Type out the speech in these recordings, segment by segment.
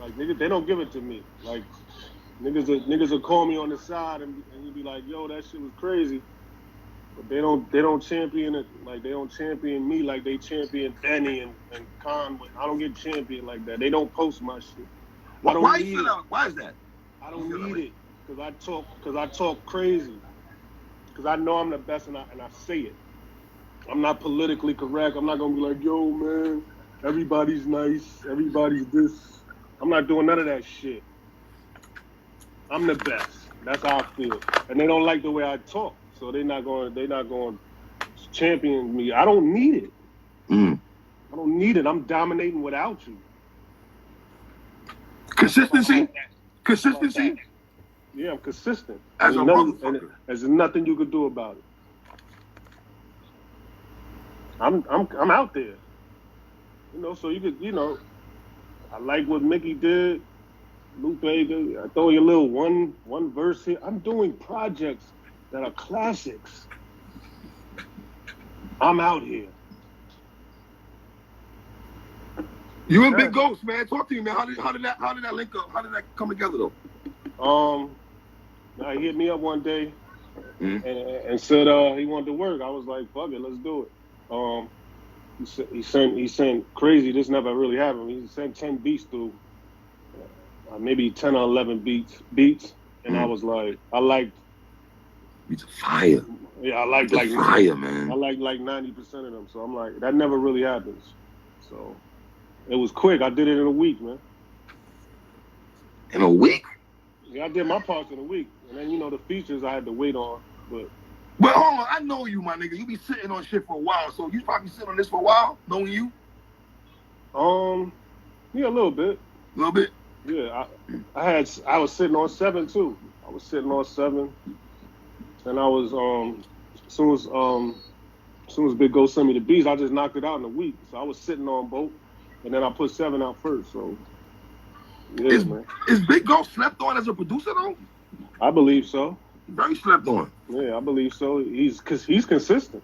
Like niggas, they don't give it to me. Like niggas will call me on the side and you be like, yo, that shit was crazy. But they don't champion it like they don't champion me like they champion Benny and Conway. I don't get championed like that. They don't post my shit. I don't Why need you feel it. that? Why is that? I don't need it because I talk crazy. Because I know I'm the best and I say it. I'm not politically correct. I'm not gonna be like, yo, man, everybody's nice, everybody's this. I'm not doing none of that shit. I'm the best. That's how I feel. And they don't like the way I talk, so they're not going to champion me. I don't need it. I don't need it. I'm dominating without you. Consistency? Consistency? Yeah, I'm consistent. As a motherfucker. There's nothing you could do about it. I'm out there. You know, so you could, you know, I like what Mickey did. Lupe, I throw you a little one verse here. I'm doing projects that are classics. I'm out here. You and Big Ghost, man. Talk to me, man. How did that link up? How did that come together though? He hit me up one day and said he wanted to work. I was like, fuck it, let's do it. He sent crazy. This never really happened. He sent 10 beats through. Maybe 10 or 11 beats, and I was like, I liked. Beats of fire. Yeah, I liked like fire, man. I liked like 90% of them, so I'm like, that never really happens. So it was quick. I did it in a week, man. In a week? Yeah, I did my parts in a week, and then you know the features I had to wait on. But hold on, I know you, my nigga. You be sitting on shit for a while, so you probably sitting on this for a while, knowing you. Yeah, a little bit. A little bit. Yeah, I was sitting on 7 too. I was sitting on 7, and I was as soon as Big Go sent me the beats, I just knocked it out in a week. So I was sitting on both, and then I put 7 out first. So yeah, man. Is Big Go slept on as a producer though? I believe so. Very slept on. Yeah, I believe so. He's consistent.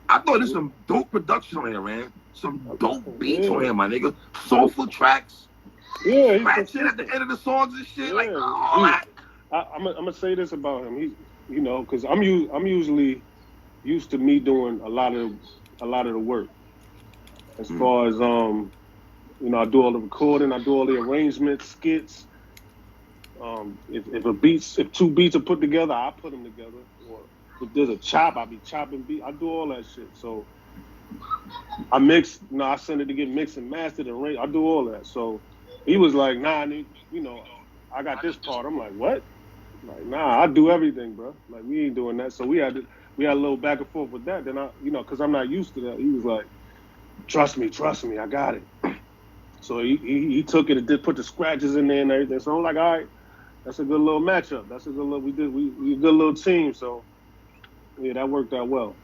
I thought there's some dope production on here, man. Some dope beats on here, my nigga. Soulful tracks. Yeah, he's at the end of the songs and shit, like all that. I'm gonna say this about him. He's, you know, because I'm usually used to me doing a lot of the work. As far as you know, I do all the recording, I do all the arrangements, skits. If 2 beats are put together, I put them together. Or if there's a chop, I be chopping beat. I do all that shit. So I mix. You know, I send it to get mixed and mastered and arranged. I do all that. So he was like, nah, you know, I got this part. I'm like, what? Like, nah, I do everything, bro. Like, we ain't doing that. So we had a little back and forth with that. Then you know, because I'm not used to that. He was like, trust me, I got it. So he took it and put the scratches in there and everything. So I'm like, all right, that's a good little matchup. That's a good little. We a good little team. So yeah, that worked out well.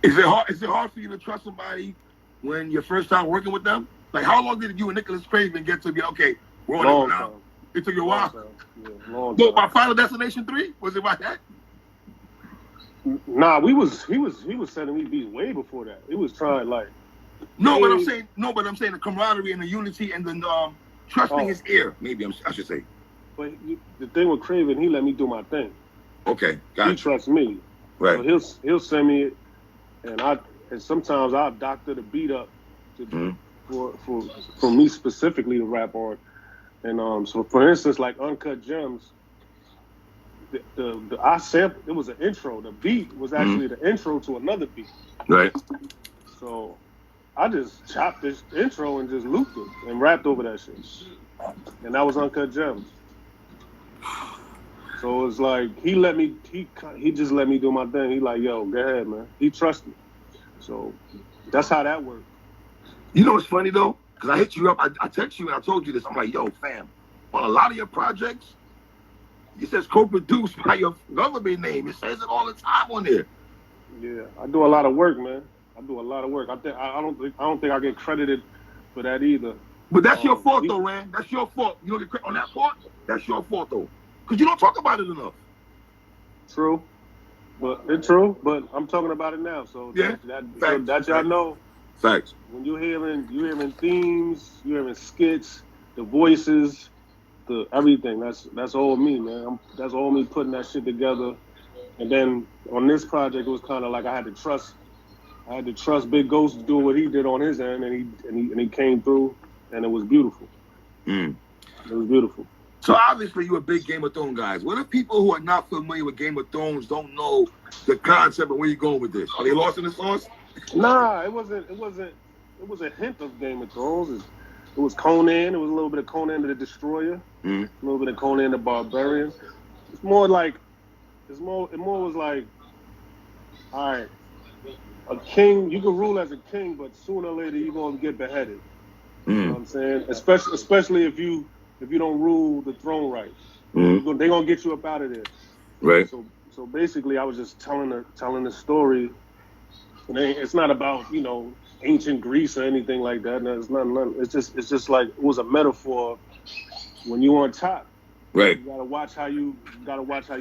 Is it hard for you to trust somebody when you're first time working with them? Like, how long did you and Nicholas Craven get to be okay? We're on it now. It took you a while. Yeah, long So time. by Final Destination 3, was it like that? Nah, he was sending me beats way before that. He was trying like. No, but I'm saying the camaraderie and the unity and the trusting his ear. Maybe I should say. But the thing with Craven, he let me do my thing. Okay, gotcha. He trusts me. Right. So he'll send me it, and sometimes I'll doctor the beat up for me specifically to rap on. And so for instance, like Uncut Gems, I sampled, it was an intro. The beat was actually the intro to another beat. Right. So I just chopped this intro and just looped it and rapped over that shit. And that was Uncut Gems. So it was like he just let me do my thing. He like, yo, go ahead, man. He trusts me. So that's how that worked. You know what's funny though? Because I hit you up, I text you and I told you this. I'm like, yo, fam, on a lot of your projects, it says co-produced by your government name. It says it all the time on there. Yeah, I do a lot of work, man. I do a lot of work. I don't think I get credited for that either. But that's your fault though, Ran. That's your fault. You don't get credit on that part. That's your fault though, because you don't talk about it enough. True, but it's true. But I'm talking about it now, so yeah, that y'all know. Facts. When you're hearing themes, you're hearing skits, the voices, the everything. That's all me, man. That's all me putting that shit together. And then on this project, it was kind of like I had to trust Big Ghost to do what he did on his end, and he came through, and it was beautiful. It was beautiful. So obviously you're a big Game of Thrones guys. What if people who are not familiar with Game of Thrones don't know the concept and where you're going with this? Are they lost in the sauce? Nah, it wasn't. It was a hint of Game of Thrones. It was Conan. It was a little bit of Conan the Destroyer. A little bit of Conan the Barbarian. It's more like, it more was like, all right, a king, you can rule as a king, but sooner or later you're gonna get beheaded. You know what I'm saying? Especially if you don't rule the throne right. They're gonna get you up out of there. Right. So basically, I was just telling the story. And it's not about, you know, ancient Greece or anything like that. No, it's not. It's just like it was a metaphor. When you on top, right? You gotta watch how you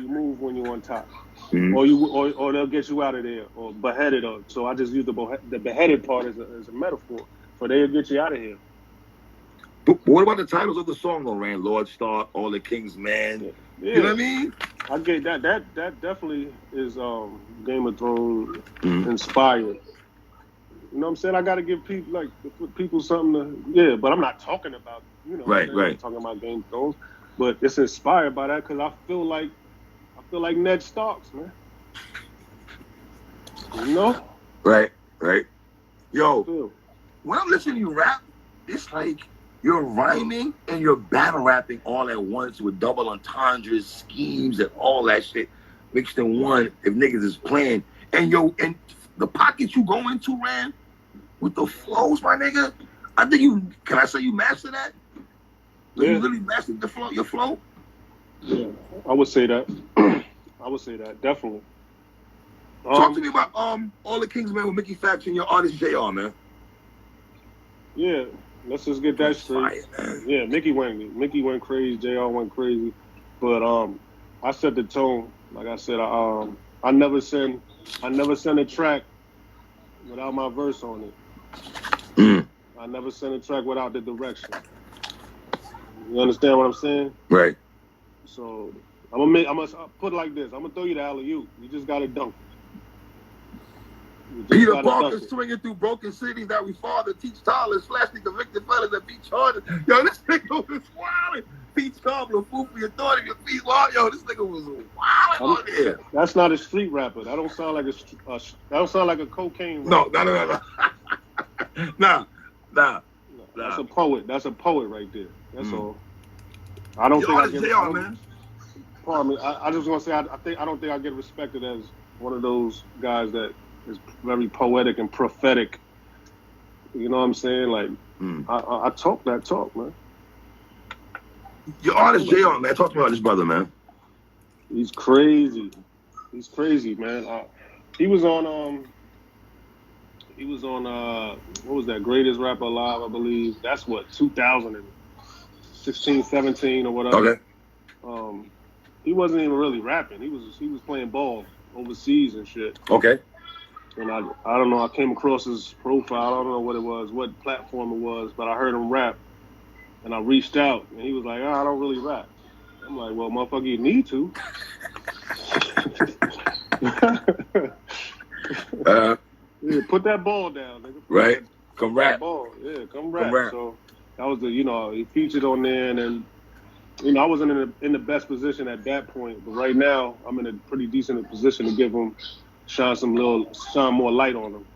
move when you're on top, or they'll get you out of there or beheaded. So I just used the beheaded part as a metaphor, so they'll get you out of here. But what about the titles of the song, though, Rand? Lord Stark, All the King's Men. Yeah. You know what I mean? I get that. That definitely is Game of Thrones inspired. You know what I'm saying? I got to give people something to, but I'm not talking about, you know, right. I'm talking about Game of Thrones, but it's inspired by that because I feel like Ned Starks, man. You know? Right. Yo, when I'm listening to you rap, it's like you're rhyming and you're battle rapping all at once with double entendres, schemes, and all that shit mixed in one. If niggas is playing, and the pockets you go into, Rand, with the flows, my nigga. I think can I say you master that? Like you really mastered your flow. Yeah, I would say that. Definitely. Talk to me about All the King's Men with Mickey Facts and your artist JR, man. Yeah. Let's just get that straight. Yeah, Mickey went crazy. JR went crazy, but I set the tone. Like I said, I never send a track without my verse on it. I never send a track without the direction. You understand what I'm saying? Right. So I'm gonna put it like this. I'm gonna throw you the alley-oop. You just gotta dunk it. Peter Parker swinging through broken cities that we father, teach toddlers, flash the convicted fellas that beat charges. Yo, this nigga was wildin'. Peach Cobbler, fool for your daughter, your feet wild. Yo, this nigga was wildin' on there. That's not a street rapper. That don't sound like a cocaine rapper. No. Nah. That's a poet. That's a poet right there. That's all. I don't think I get. Man. Pardon me. I just want to say I don't think I get respected as one of those guys that is very poetic and prophetic. You know what I'm saying? Like, I talk that talk, man. Your artist JR, man. Talk to me about this brother, man. He's crazy. He's crazy, man. He was on what was that, Greatest Rapper Alive, I believe. That's what, 2016, 17 or whatever. Okay. He wasn't even really rapping. He was playing ball overseas and shit. Okay. And I don't know, I came across his profile. I don't know what it was, what platform it was, but I heard him rap. And I reached out, and he was like, I don't really rap. I'm like, well, motherfucker, you need to. Yeah, put that ball down, nigga. Right. Come rap. Ball. Yeah, come rap. So that was he featured on there, and then, I wasn't in the best position at that point, but right now I'm in a pretty decent position to give him, shine more light on him.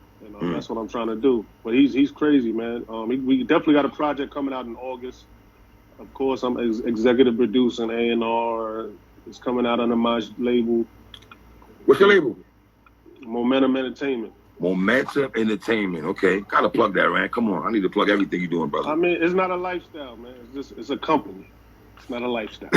That's what I'm trying to do. But he's crazy, man. We definitely got a project coming out in August. Of course, I'm executive producing A&R. It's coming out under my label. What's your label? Momentum Entertainment. Momentum Entertainment. Okay, gotta plug that, man. Come on, I need to plug everything you're doing, brother. I mean, it's not a lifestyle, man. It's a company. It's not a lifestyle.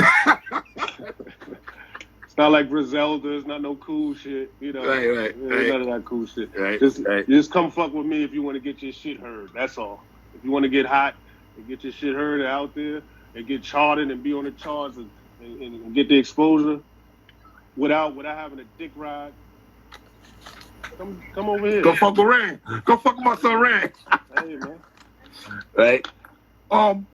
It's not like Griselda. It's not no cool shit. You know, right. None of that cool shit. Right. Just come fuck with me if you want to get your shit heard. That's all. If you want to get hot and get your shit heard out there and get charted and be on the charts and get the exposure without having a dick ride, come over here. Go fuck with Rand. Go fuck with my son Rand. Hey, man. Right.